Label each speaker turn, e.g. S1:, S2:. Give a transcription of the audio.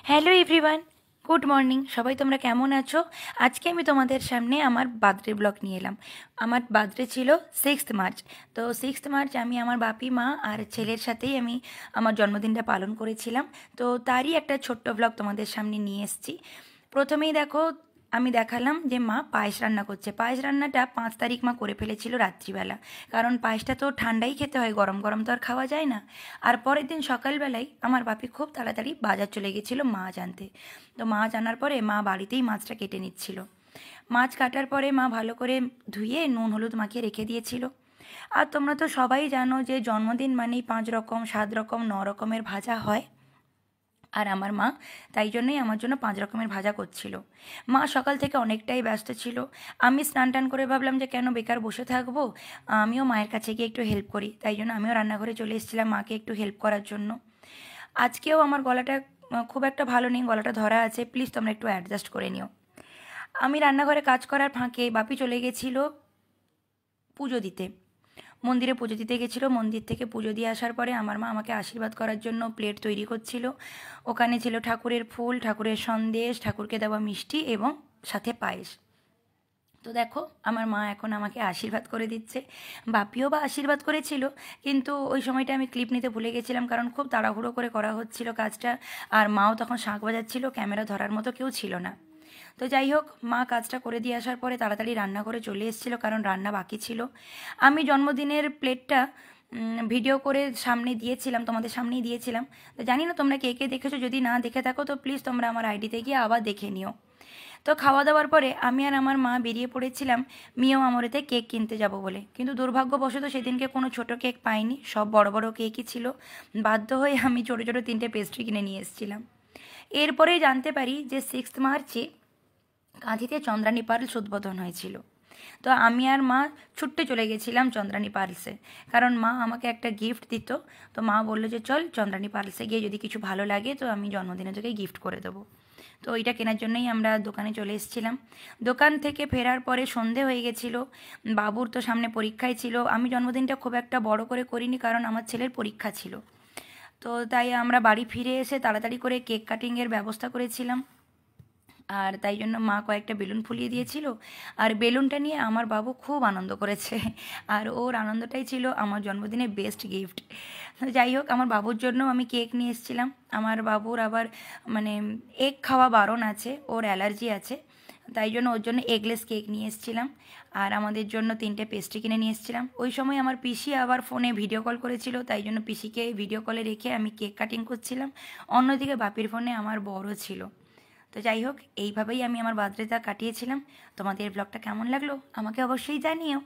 S1: Hello everyone, good morning. সবাই তোমরা কেমন আছো? আজকে আমি তোমাদের সামনে আমার বার্থডে ব্লগ নিয়ে এলাম। আমার বার্থডে ছিল 6 মার্চ। তো 6 মার্চ আমি আমার বাপি মা আর ছেলের সাথেই আমি আমার জন্মদিনটা পালন করেছিলাম। তো তারই একটা ছোট্ট ব্লগ তোমাদের সামনে নিয়ে এসেছি। প্রথমেই দেখো, আমি দেখালাম যে মা পায়েস রান্না করছে। পায়েস রান্নাটা 5 তারিখ মা করে ফেলেছিল রাত্রিবেলা, কারণ পায়েসটা তো ঠান্ডাই খেতে হয়, গরম গরম তো আর খাওয়া যায় না। আর পরের দিন সকালবেলায় আমার বাপি খুব তাড়াতাড়ি বাজার চলে গেছিলো মাছ আনতে। তো মাছ আনার পরে মা বাড়িতেই মাছটা কেটে নিচ্ছিল। মাছ কাটার পরে মা ভালো করে ধুয়ে নুন হলুদ মাখিয়ে রেখে দিয়েছিল। আর তোমরা তো সবাই জানো যে জন্মদিন মানেই 5 রকম 7 রকম 9 রকমের ভাজা হয়। আর আমার মা তাই জন্যই আমার জন্য 5 রকমের ভাজা করছিল। মা সকাল থেকে অনেকটাই ব্যস্ত ছিল। আমি স্নান টান করে ভাবলাম যে কেন বেকার বসে থাকবো, আমিও মায়ের কাছে গিয়ে একটু হেল্প করি। তাই জন্য আমিও রান্নাঘরে চলে এসেছিলাম মাকে একটু হেল্প করার জন্য। আজকেও আমার গলাটা খুব একটা ভালো নেই, গলাটা ধরা আছে, প্লিজ তোমরা একটু অ্যাডজাস্ট করে নিও। আমি রান্নাঘরে কাজ করার ফাঁকে বাপি চলে গেছিল পুজো দিতে, মন্দিরে পুজো দিতে গেছিলো। মন্দির থেকে পুজো দিয়ে আসার পরে আমার মা আমাকে আশীর্বাদ করার জন্য প্লেট তৈরি করছিল। ওখানে ছিল ঠাকুরের ফুল, ঠাকুরের সন্দেশ, ঠাকুরকে দেওয়া মিষ্টি এবং সাথে পায়েস। তো দেখো, আমার মা এখন আমাকে আশীর্বাদ করে দিচ্ছে। বাপিও বা আশীর্বাদ করেছিল, কিন্তু ওই সময়টা আমি ক্লিপ নিতে ভুলে গেছিলাম, কারণ খুব তাড়াহুড়ো করে করা হচ্ছিল কাজটা। আর মাও তখন শাঁখ বাজাচ্ছিল, ক্যামেরা ধরার মতো কেউ ছিল না। তো যাই হোক, মা কাজটা করে দিয়ে আসার পরে তাড়াতাড়ি রান্নাঘরে চলে এসেছিলো, কারণ রান্না বাকি ছিল। আমি জন্মদিনের প্লেটটা ভিডিও করে সামনে দিয়েছিলাম, তোমাদের সামনেই দিয়েছিলাম। তো জানি না তোমরা কে কে দেখেছো, যদি না দেখে থাকো তো প্লিজ তোমরা আমার আইডিতে গিয়ে আবার দেখে নিও। তো খাওয়া দাওয়ার পরে আমি আর আমার মা বেরিয়ে পড়েছিলাম মিও আমরেতে কেক কিনতে যাব বলে, কিন্তু দুর্ভাগ্যবশত সেদিনকে কোনো ছোট কেক পাইনি, সব বড় বড় কেকই ছিল। বাধ্য হয়ে আমি ছোটো ছোটো 3টে পেস্ট্রি কিনে নিয়ে এসেছিলাম। এরপরেই জানতে পারি যে 6 মার্চে কাঁথিতে চন্দ্রানী পার্লস উদ্বোধন হয়েছিল। তো আমি আর মা ছুটতে চলে গেছিলাম চন্দ্রানী পার্লসে, কারণ মা আমাকে একটা গিফট দিত। তো মা বললো যে চল চন্দ্রানী পার্লসে গিয়ে যদি কিছু ভালো লাগে তো আমি জন্মদিনে তোকে গিফট করে দেবো। তো ওইটা কেনার জন্যই আমরা দোকানে চলে এসেছিলাম। দোকান থেকে ফেরার পরে সন্ধে হয়ে গেছিলো। বাবুর তো সামনে পরীক্ষায় ছিল। আমি জন্মদিনটা খুব একটা বড় করে করিনি, কারণ আমার ছেলের পরীক্ষা ছিল। তো তাই আমরা বাড়ি ফিরে এসে তাড়াতাড়ি করে কেক কাটিংয়ের ব্যবস্থা করেছিলাম। আর তাই জন্য মা কয়েকটা বেলুন ফুলিয়ে দিয়েছিল। আর বেলুনটা নিয়ে আমার বাবু খুব আনন্দ করেছে। আর ওর আনন্দটাই ছিল আমার জন্মদিনে বেস্ট গিফট। তো যাই হোক, আমার বাবুর জন্য আমি কেক নিয়ে এসেছিলাম। আমার বাবুর আবার মানে এগ খাওয়া বারণ আছে, ওর অ্যালার্জি আছে। তাই জন্য ওর জন্য এগলেস কেক নিয়ে এসেছিলাম। আর আমাদের জন্য 3টে পেস্ট্রি কিনে নিয়ে এসেছিলাম। ওই সময় আমার পিসি আবার ফোনে ভিডিও কল করেছিল, তাই জন্য পিসিকে ভিডিও কলে রেখে আমি কেক কাটিং করছিলাম। অন্যদিকে বাপির ফোনে আমার বড় ছিল। তো যাই হোক, এইভাবেই আমি আমার বার্থডেটা কাটিয়েছিলাম। তোমাদের ব্লগটা কেমন লাগলো আমাকে অবশ্যই জানিও।